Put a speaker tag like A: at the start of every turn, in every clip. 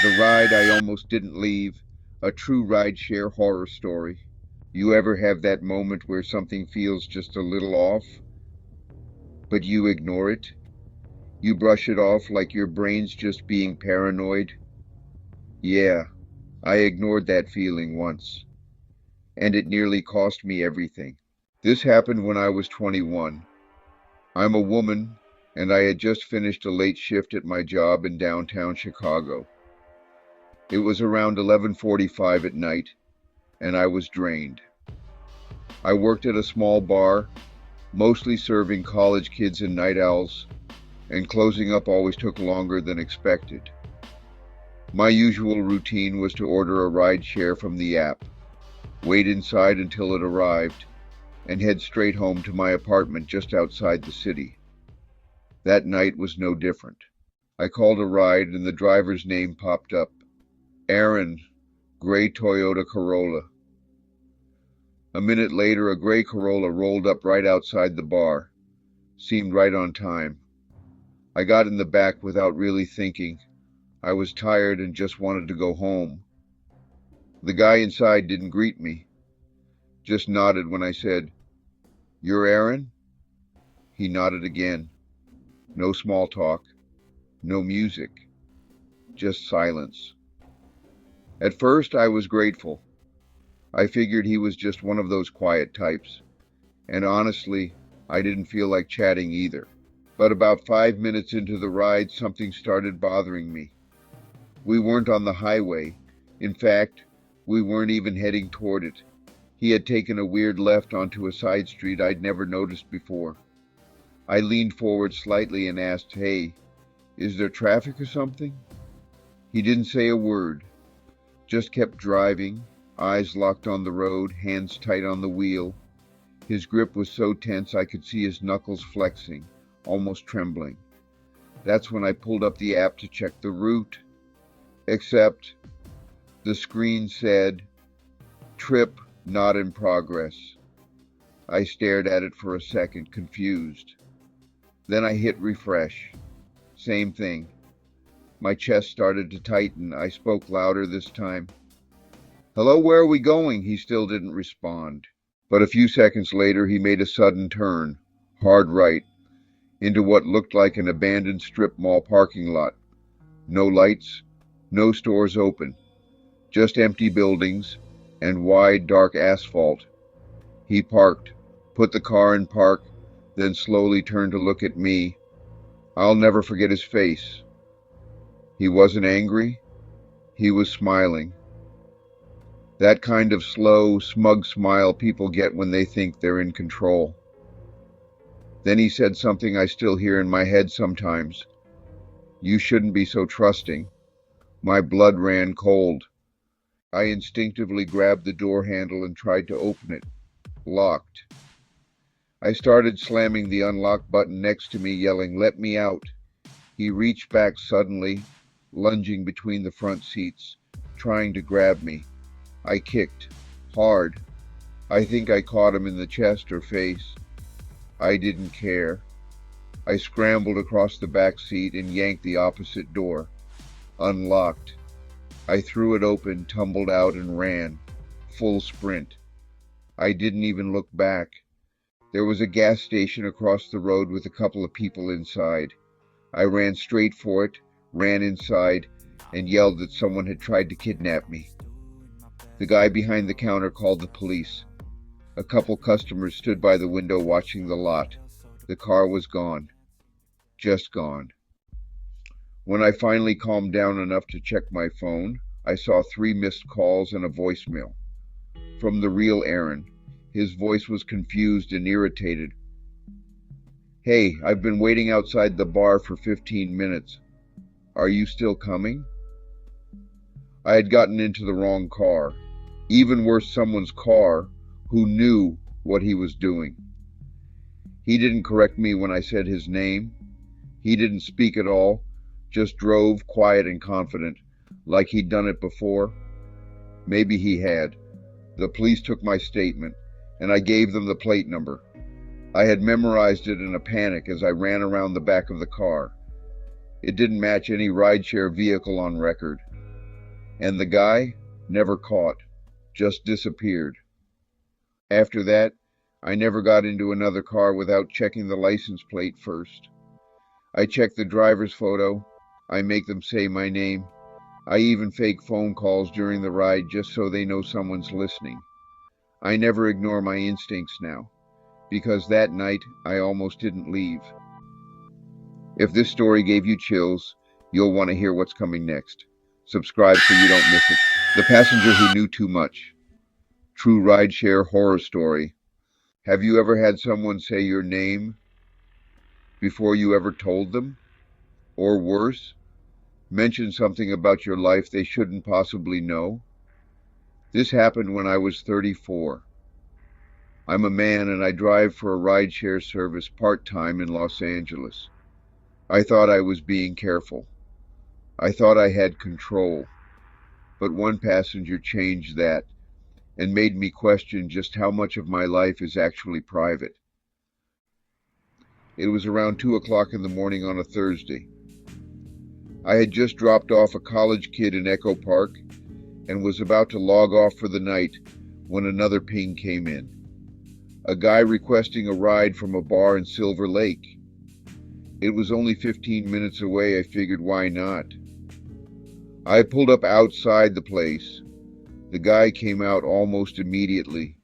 A: The ride I almost didn't leave, a true rideshare horror story. You ever have that moment where something feels just a little off, but you ignore it? You brush it off like your brain's just being paranoid? Yeah, I ignored that feeling once, and it nearly cost me everything. This happened when I was 21. I'm a woman, and I had just finished a late shift at my job in downtown Chicago. It was around 11:45 at night, and I was drained. I worked at a small bar, mostly serving college kids and night owls, and closing up always took longer than expected. My usual routine was to order a ride share from the app, wait inside until it arrived, and head straight home to my apartment just outside the city. That night was no different. I called a ride and the driver's name popped up. Aaron, gray Toyota Corolla. A minute later, a gray Corolla rolled up right outside the bar. Seemed right on time. I got in the back without really thinking. I was tired and just wanted to go home. The guy inside didn't greet me, just nodded when I said, "You're Aaron?" He nodded again. No small talk, no music, just silence. At first, I was grateful. I figured he was just one of those quiet types, and honestly, I didn't feel like chatting either. But about 5 minutes into the ride, something started bothering me. We weren't on the highway. In fact, we weren't even heading toward it. He had taken a weird left onto a side street I'd never noticed before. I leaned forward slightly and asked, "Hey, is there traffic or something?" He didn't say a word, just kept driving, eyes locked on the road, hands tight on the wheel. His grip was so tense I could see his knuckles flexing, almost trembling. That's when I pulled up the app to check the route. Except the screen said, "Trip not in progress." I stared at it for a second, confused. Then I hit refresh. Same thing. My chest started to tighten. I spoke louder this time. "Hello, where are we going?" He still didn't respond. But a few seconds later, he made a sudden turn, hard right, into what looked like an abandoned strip mall parking lot. No lights, no stores open, just empty buildings and wide, dark asphalt. He parked, put the car in park, then slowly turned to look at me. I'll never forget his face. He wasn't angry. He was smiling. That kind of slow, smug smile people get when they think they're in control. Then he said something I still hear in my head sometimes. "You shouldn't be so trusting." My blood ran cold. I instinctively grabbed the door handle and tried to open it. Locked. I started slamming the unlock button next to me, yelling, "Let me out." He reached back suddenly, lunging between the front seats, trying to grab me. I kicked. Hard. I think I caught him in the chest or face. I didn't care. I scrambled across the back seat and yanked the opposite door. Unlocked. I threw it open, tumbled out, and ran. Full sprint. I didn't even look back. There was a gas station across the road with a couple of people inside. I ran straight for it, ran inside, and yelled that someone had tried to kidnap me. The guy behind the counter called the police. A couple customers stood by the window watching the lot. The car was gone. Just gone. When I finally calmed down enough to check my phone, I saw 3 missed calls and a voicemail. From the real Aaron. His voice was confused and irritated. "Hey, I've been waiting outside the bar for 15 minutes. Are you still coming?" I had gotten into the wrong car. Even worse, someone's car who knew what he was doing. He didn't correct me when I said his name. He didn't speak at all, just drove quiet and confident, like he'd done it before. Maybe he had. The police took my statement, and I gave them the plate number. I had memorized it in a panic as I ran around the back of the car. It didn't match any rideshare vehicle on record. And the guy? Never caught. Just disappeared. After that, I never got into another car without checking the license plate first. I check the driver's photo. I make them say my name. I even fake phone calls during the ride just so they know someone's listening. I never ignore my instincts now, because that night I almost didn't leave. If this story gave you chills, you'll want to hear what's coming next. Subscribe so you don't miss it. The Passenger Who Knew Too Much. True rideshare horror story. Have you ever had someone say your name before you ever told them? Or worse, mention something about your life they shouldn't possibly know? This happened when I was 34. I'm a man and I drive for a rideshare service part-time in Los Angeles. I thought I was being careful. I thought I had control. But one passenger changed that and made me question just how much of my life is actually private. It was around 2 o'clock in the morning on a Thursday. I had just dropped off a college kid in Echo Park and was about to log off for the night when another ping came in. A guy requesting a ride from a bar in Silver Lake. It was only 15 minutes away. I figured, why not? I pulled up outside the place. The guy came out almost immediately.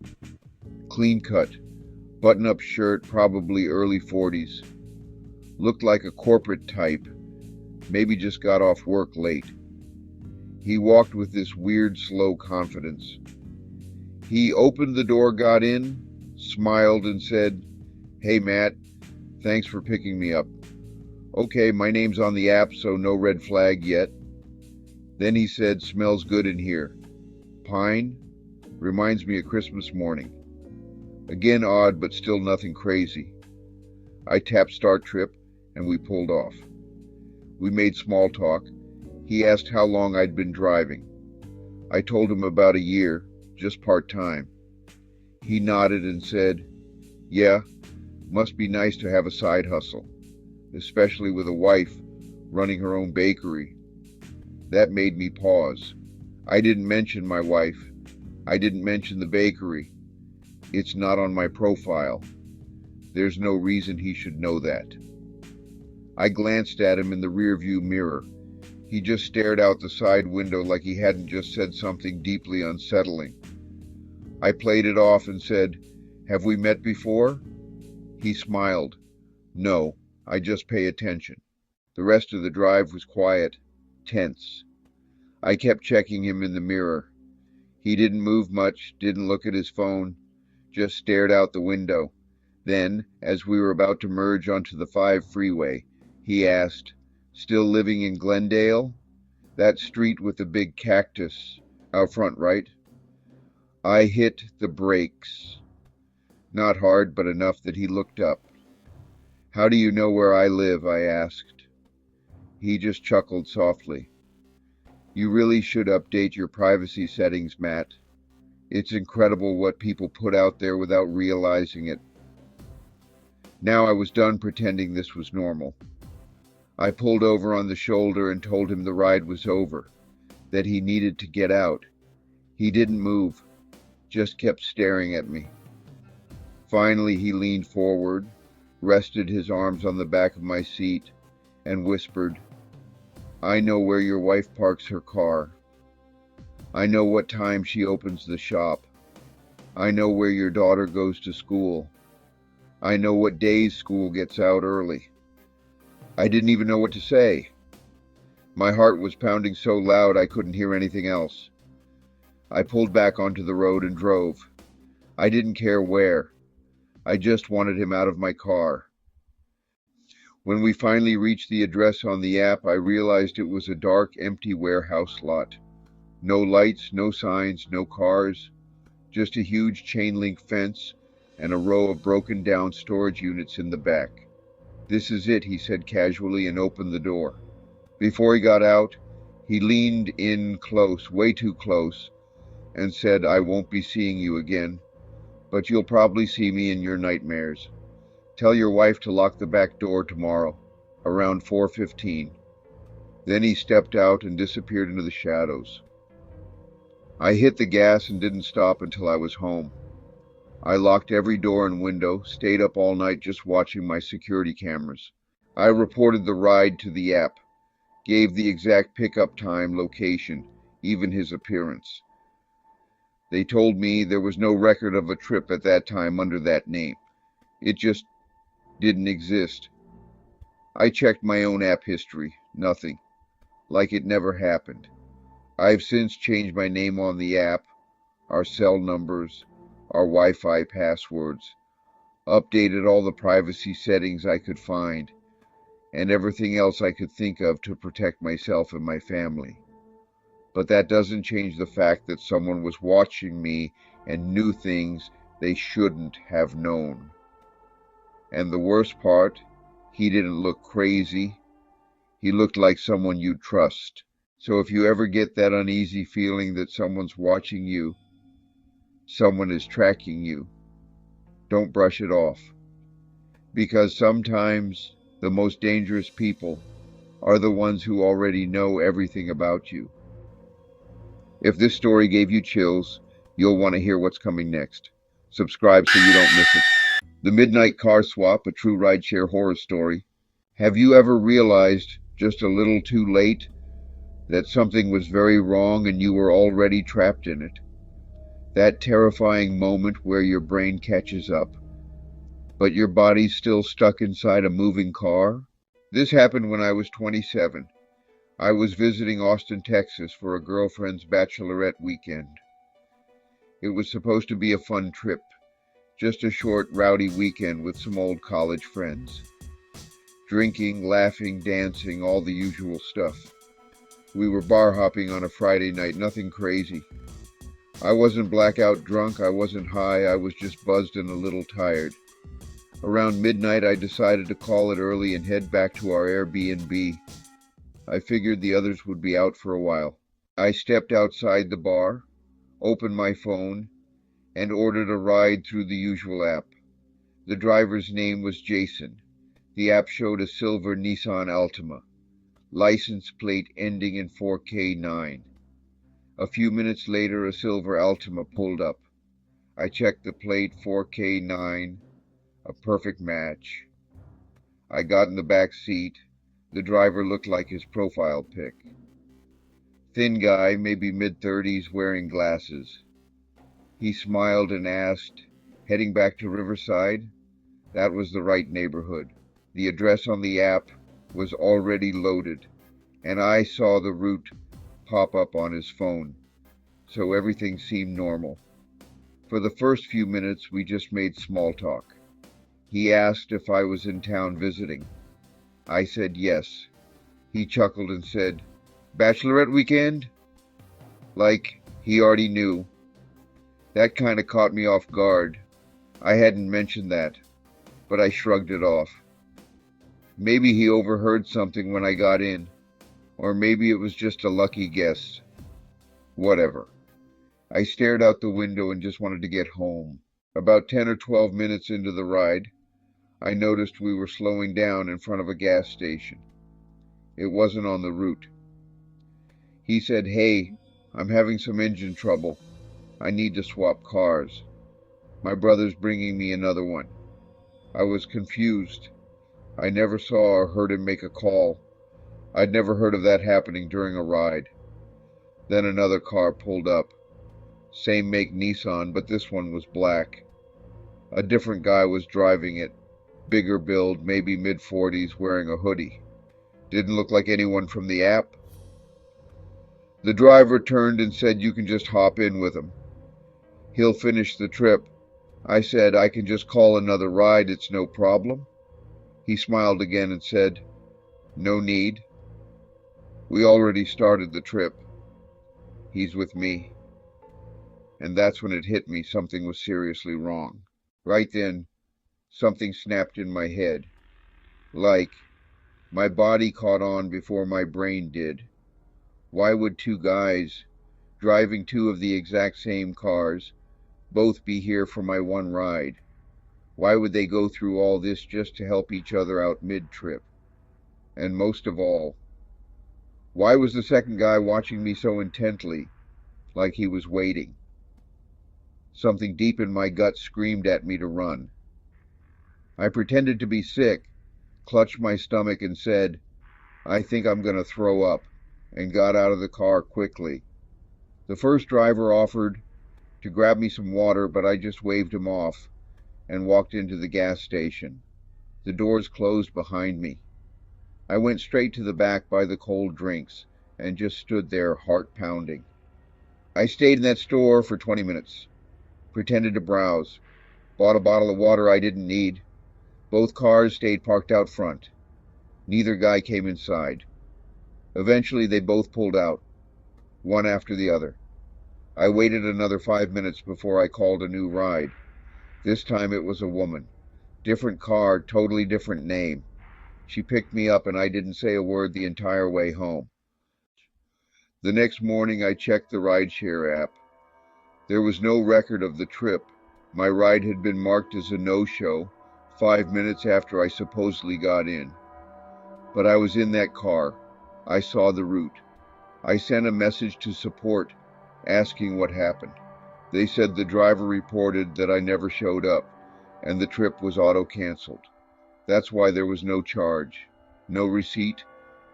A: Clean cut, button-up shirt, probably early 40s. Looked like a corporate type, maybe just got off work late. He walked with this weird, slow confidence. He opened the door, got in, smiled and said, "Hey Matt, thanks for picking me up. Okay, my name's on the app, so no red flag yet." Then he said, "Smells good in here. Pine? Reminds me of Christmas morning." Again odd, but still nothing crazy. I tapped start trip, and we pulled off. We made small talk. He asked how long I'd been driving. I told him about a year, just part-time. He nodded and said, "Yeah, must be nice to have a side hustle, especially with a wife running her own bakery." That made me pause. I didn't mention my wife. I didn't mention the bakery. It's not on my profile. There's no reason he should know that. I glanced at him in the rearview mirror. He just stared out the side window like he hadn't just said something deeply unsettling. I played it off and said, "Have we met before?" He smiled. "No, I just pay attention." The rest of the drive was quiet, tense. I kept checking him in the mirror. He didn't move much, didn't look at his phone, just stared out the window. Then, as we were about to merge onto the 5 freeway, he asked, "Still living in Glendale? That street with the big cactus out front, right?" I hit the brakes. Not hard, but enough that he looked up. "How do you know where I live?" I asked. He just chuckled softly. "You really should update your privacy settings, Matt. It's incredible what people put out there without realizing it." Now I was done pretending this was normal. I pulled over on the shoulder and told him the ride was over, that he needed to get out. He didn't move, just kept staring at me. Finally, he leaned forward, rested his arms on the back of my seat, and whispered, "I know where your wife parks her car. I know what time she opens the shop. I know where your daughter goes to school. I know what days school gets out early." I didn't even know what to say. My heart was pounding so loud I couldn't hear anything else. I pulled back onto the road and drove. I didn't care where. I just wanted him out of my car. When we finally reached the address on the app, I realized it was a dark, empty warehouse lot. No lights, no signs, no cars, just a huge chain-link fence and a row of broken-down storage units in the back. "This is it," he said casually and opened the door. Before he got out, he leaned in close, way too close, and said, "I won't be seeing you again, but you'll probably see me in your nightmares. Tell your wife to lock the back door tomorrow, around 4:15. Then he stepped out and disappeared into the shadows. I hit the gas and didn't stop until I was home. I locked every door and window, stayed up all night just watching my security cameras. I reported the ride to the app, gave the exact pickup time, location, even his appearance. They told me there was no record of a trip at that time under that name. It just didn't exist. I checked my own app history. Nothing. Like it never happened. I've since changed my name on the app, our cell numbers, our Wi-Fi passwords, updated all the privacy settings I could find, and everything else I could think of to protect myself and my family. But that doesn't change the fact that someone was watching me and knew things they shouldn't have known. And the worst part, he didn't look crazy. He looked like someone you'd trust. So if you ever get that uneasy feeling that someone's watching you, someone is tracking you, don't brush it off. Because sometimes the most dangerous people are the ones who already know everything about you. If this story gave you chills, you'll want to hear what's coming next. Subscribe so you don't miss it. The Midnight Car Swap, a true rideshare horror story. Have you ever realized, just a little too late, that something was very wrong and you were already trapped in it? That terrifying moment where your brain catches up, but your body's still stuck inside a moving car? This happened when I was 27. I was visiting Austin, Texas for a girlfriend's bachelorette weekend. It was supposed to be a fun trip, just a short, rowdy weekend with some old college friends. Drinking, laughing, dancing, all the usual stuff. We were bar hopping on a Friday night, nothing crazy. I wasn't blackout drunk, I wasn't high, I was just buzzed and a little tired. Around midnight, I decided to call it early and head back to our Airbnb. I figured the others would be out for a while. I stepped outside the bar, opened my phone, and ordered a ride through the usual app. The driver's name was Jason. The app showed a silver Nissan Altima, license plate ending in 4K9. A few minutes later, a silver Altima pulled up. I checked the plate, 4K9, a perfect match. I got in the back seat. The driver looked like his profile pic. Thin guy, maybe mid-30s, wearing glasses. He smiled and asked, "Heading back to Riverside?" That was the right neighborhood. The address on the app was already loaded, and I saw the route pop up on his phone, so everything seemed normal. For the first few minutes, we just made small talk. He asked if I was in town visiting. I said yes. He chuckled and said, "Bachelorette weekend?" Like he already knew. That kind of caught me off guard. I hadn't mentioned that, but I shrugged it off. Maybe he overheard something when I got in, or maybe it was just a lucky guess. Whatever. I stared out the window and just wanted to get home. About 10 or 12 minutes into the ride, I noticed we were slowing down in front of a gas station. It wasn't on the route. He said, "Hey, I'm having some engine trouble. I need to swap cars. My brother's bringing me another one." I was confused. I never saw or heard him make a call. I'd never heard of that happening during a ride. Then another car pulled up. Same make Nissan, but this one was black. A different guy was driving it. Bigger build, maybe mid-40s, wearing a hoodie. Didn't look like anyone from the app. The driver turned and said, "You can just hop in with him. He'll finish the trip." I said, "I can just call another ride, it's no problem." He smiled again and said, "No need. We already started the trip. He's with me." And that's when it hit me something was seriously wrong. Right then, something snapped in my head. Like, my body caught on before my brain did. Why would two guys, driving two of the exact same cars, both be here for my one ride? Why would they go through all this just to help each other out mid-trip? And most of all, why was the second guy watching me so intently, like he was waiting. Something deep in my gut screamed at me to run. I pretended to be sick, clutched my stomach and said, "I think I'm going to throw up," and got out of the car quickly. The first driver offered to grab me some water, but I just waved him off and walked into the gas station. The doors closed behind me. I went straight to the back by the cold drinks and just stood there, heart pounding. I stayed in that store for 20 minutes, pretended to browse, bought a bottle of water I didn't need. Both cars stayed parked out front. Neither guy came inside. Eventually, they both pulled out, one after the other. I waited another 5 minutes before I called a new ride. This time it was a woman. Different car, totally different name. She picked me up and I didn't say a word the entire way home. The next morning I checked the Rideshare app. There was no record of the trip. My ride had been marked as a no-show 5 minutes after I supposedly got in. But I was in that car. I saw the route. I sent a message to support asking what happened. They said the driver reported that I never showed up and the trip was auto-canceled. That's why there was no charge, no receipt,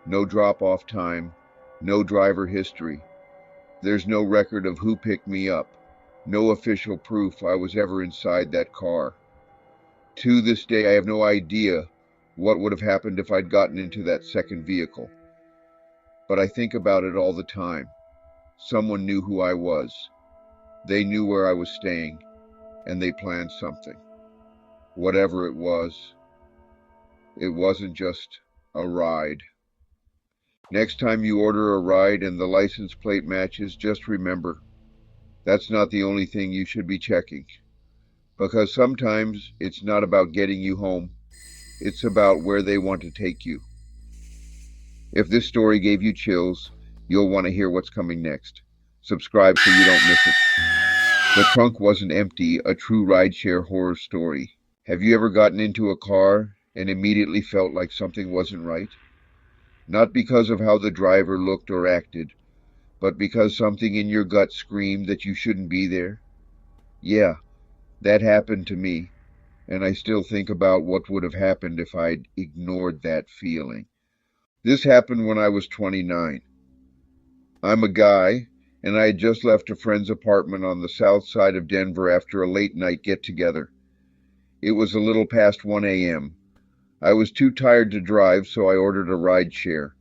A: no drop-off time, no driver history. There's no record of who picked me up, no official proof I was ever inside that car. To this day, I have no idea what would have happened if I'd gotten into that second vehicle. But I think about it all the time. Someone knew who I was. They knew where I was staying, and they planned something. Whatever it wasn't just a ride. Next time you order a ride and the license plate matches, just remember, that's not the only thing you should be checking. Because sometimes it's not about getting you home, it's about where they want to take you. If this story gave you chills, you'll want to hear what's coming next. Subscribe so you don't miss it. The Trunk Wasn't Empty, a true rideshare horror story. Have you ever gotten into a car and immediately felt like something wasn't right? Not because of how the driver looked or acted, but because something in your gut screamed that you shouldn't be there? Yeah, that happened to me, and I still think about what would have happened if I'd ignored that feeling. This happened when I was 29. I'm a guy, and I had just left a friend's apartment on the south side of Denver after a late night get-together. It was a little past 1 a.m. I was too tired to drive, so I ordered a rideshare.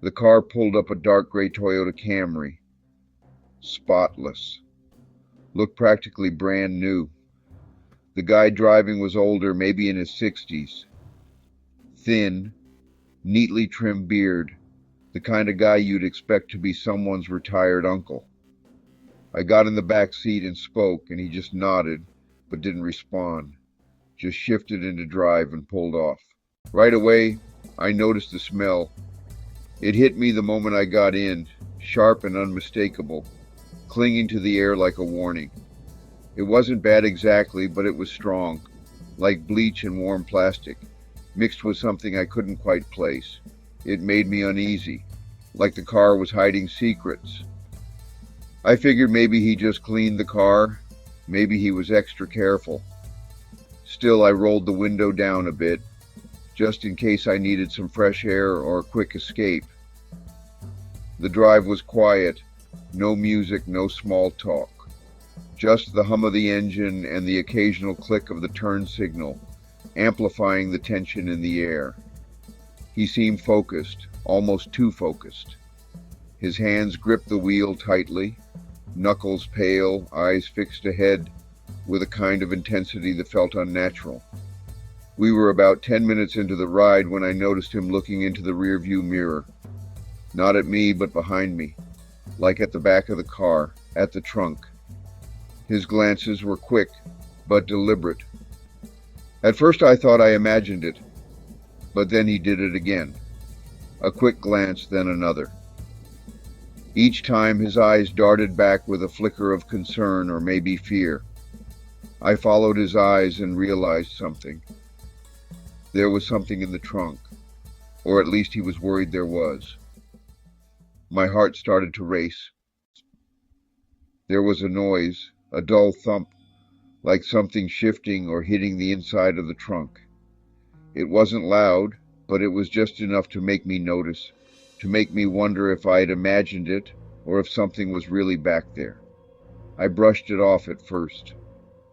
A: The car pulled up a dark gray Toyota Camry. Spotless. Looked practically brand new. The guy driving was older, maybe in his 60s. Thin, neatly trimmed beard, the kind of guy you'd expect to be someone's retired uncle. I got in the back seat and spoke, and he just nodded, but didn't respond. Just shifted into drive and pulled off. Right away, I noticed the smell. It hit me the moment I got in, sharp and unmistakable, clinging to the air like a warning. It wasn't bad exactly, but it was strong, like bleach and warm plastic, mixed with something I couldn't quite place. It made me uneasy, like the car was hiding secrets. I figured maybe he just cleaned the car, maybe he was extra careful. Still, I rolled the window down a bit, just in case I needed some fresh air or a quick escape. The drive was quiet, no music, no small talk. Just the hum of the engine and the occasional click of the turn signal, amplifying the tension in the air. He seemed focused, almost too focused. His hands gripped the wheel tightly, knuckles pale, eyes fixed ahead, with a kind of intensity that felt unnatural. We were about 10 minutes into the ride when I noticed him looking into the rearview mirror. Not at me, but behind me, like at the back of the car, at the trunk. His glances were quick, but deliberate. At first I thought I imagined it, but then he did it again. A quick glance, then another. Each time his eyes darted back with a flicker of concern or maybe fear. I followed his eyes and realized something. There was something in the trunk, or at least he was worried there was. My heart started to race. There was a noise, a dull thump, like something shifting or hitting the inside of the trunk. It wasn't loud, but it was just enough to make me notice, to make me wonder if I had imagined it or if something was really back there. I brushed it off at first.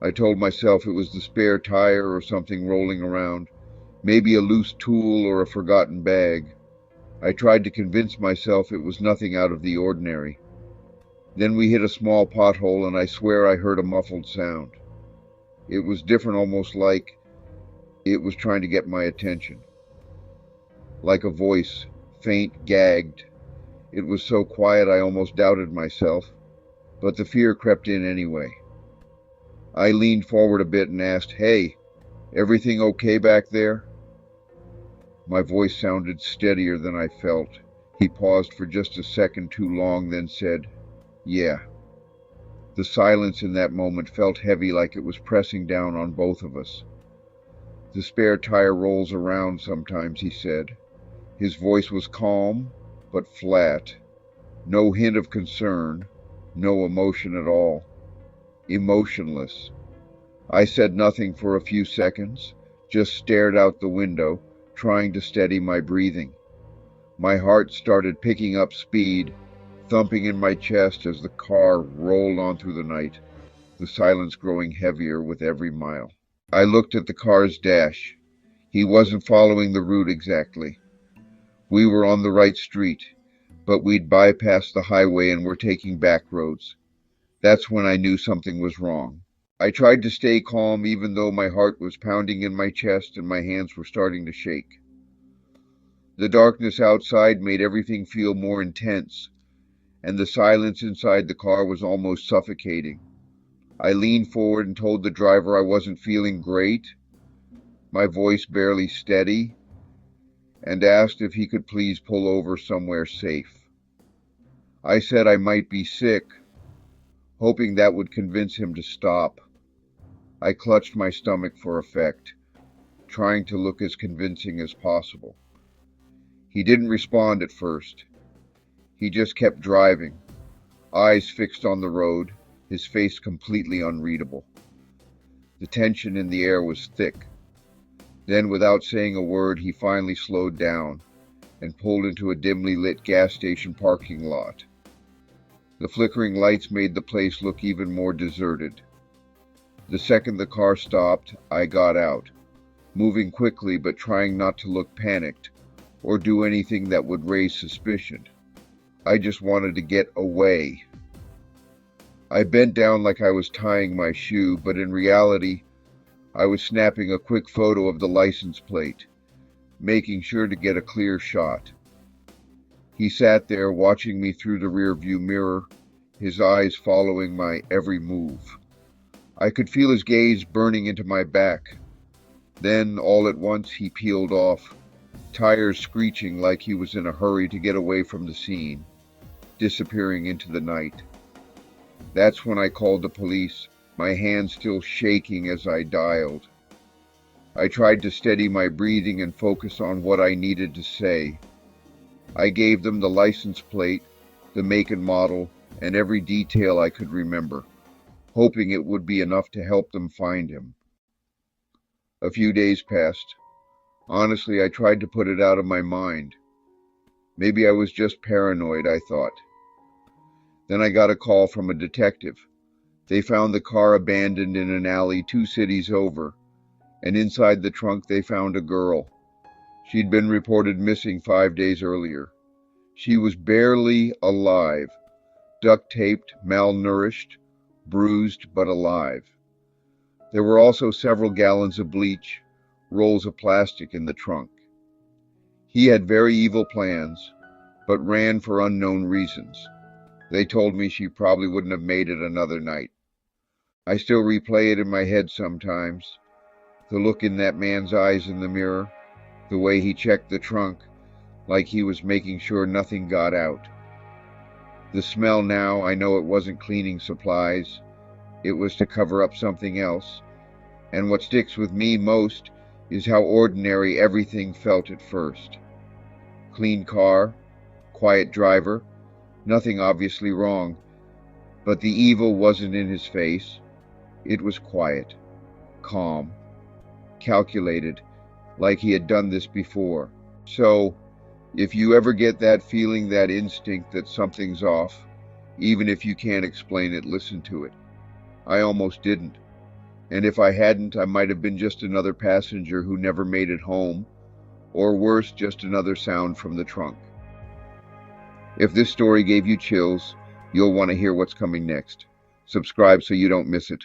A: I told myself it was the spare tire or something rolling around, maybe a loose tool or a forgotten bag. I tried to convince myself it was nothing out of the ordinary. Then we hit a small pothole and I swear I heard a muffled sound. It was different, almost like it was trying to get my attention. Like a voice, faint, gagged. It was so quiet I almost doubted myself, but the fear crept in anyway. I leaned forward a bit and asked, "Hey, everything okay back there?" My voice sounded steadier than I felt. He paused for just a second too long, then said, "Yeah." The silence in that moment felt heavy, like it was pressing down on both of us. "The spare tire rolls around sometimes," he said. His voice was calm, but flat. No hint of concern, no emotion at all. Emotionless. I said nothing for a few seconds, just stared out the window, trying to steady my breathing. My heart started picking up speed, thumping in my chest as the car rolled on through the night, the silence growing heavier with every mile. I looked at the car's dash. He wasn't following the route exactly. We were on the right street, but we'd bypassed the highway and were taking back roads. That's when I knew something was wrong. I tried to stay calm even though my heart was pounding in my chest and my hands were starting to shake. The darkness outside made everything feel more intense, and the silence inside the car was almost suffocating. I leaned forward and told the driver I wasn't feeling great, my voice barely steady, and asked if he could please pull over somewhere safe. I said I might be sick, hoping that would convince him to stop. I clutched my stomach for effect, trying to look as convincing as possible. He didn't respond at first. He just kept driving, eyes fixed on the road, his face completely unreadable. The tension in the air was thick. Then, without saying a word, he finally slowed down and pulled into a dimly lit gas station parking lot. The flickering lights made the place look even more deserted. The second the car stopped, I got out, moving quickly but trying not to look panicked or do anything that would raise suspicion. I just wanted to get away. I bent down like I was tying my shoe, but in reality, I was snapping a quick photo of the license plate, making sure to get a clear shot. He sat there watching me through the rearview mirror, his eyes following my every move. I could feel his gaze burning into my back. Then, all at once, he peeled off, tires screeching like he was in a hurry to get away from the scene, disappearing into the night. That's when I called the police, my hands still shaking as I dialed. I tried to steady my breathing and focus on what I needed to say. I gave them the license plate, the make and model, and every detail I could remember, hoping it would be enough to help them find him. A few days passed. Honestly, I tried to put it out of my mind. Maybe I was just paranoid, I thought. Then I got a call from a detective. They found the car abandoned in an alley 2 cities over, and inside the trunk they found a girl. She'd been reported missing 5 days earlier. She was barely alive, duct-taped, malnourished, bruised but alive. There were also several gallons of bleach, rolls of plastic in the trunk. He had very evil plans, but ran for unknown reasons. They told me she probably wouldn't have made it another night. I still replay it in my head sometimes. The look in that man's eyes in the mirror, the way he checked the trunk, like he was making sure nothing got out. The smell now, I know it wasn't cleaning supplies. It was to cover up something else. And what sticks with me most is how ordinary everything felt at first. Clean car, quiet driver, nothing obviously wrong. But the evil wasn't in his face. It was quiet, calm, calculated, like he had done this before. So, if you ever get that feeling, that instinct that something's off, even if you can't explain it, listen to it. I almost didn't. And if I hadn't, I might have been just another passenger who never made it home, or worse, just another sound from the trunk. If this story gave you chills, you'll want to hear what's coming next. Subscribe so you don't miss it.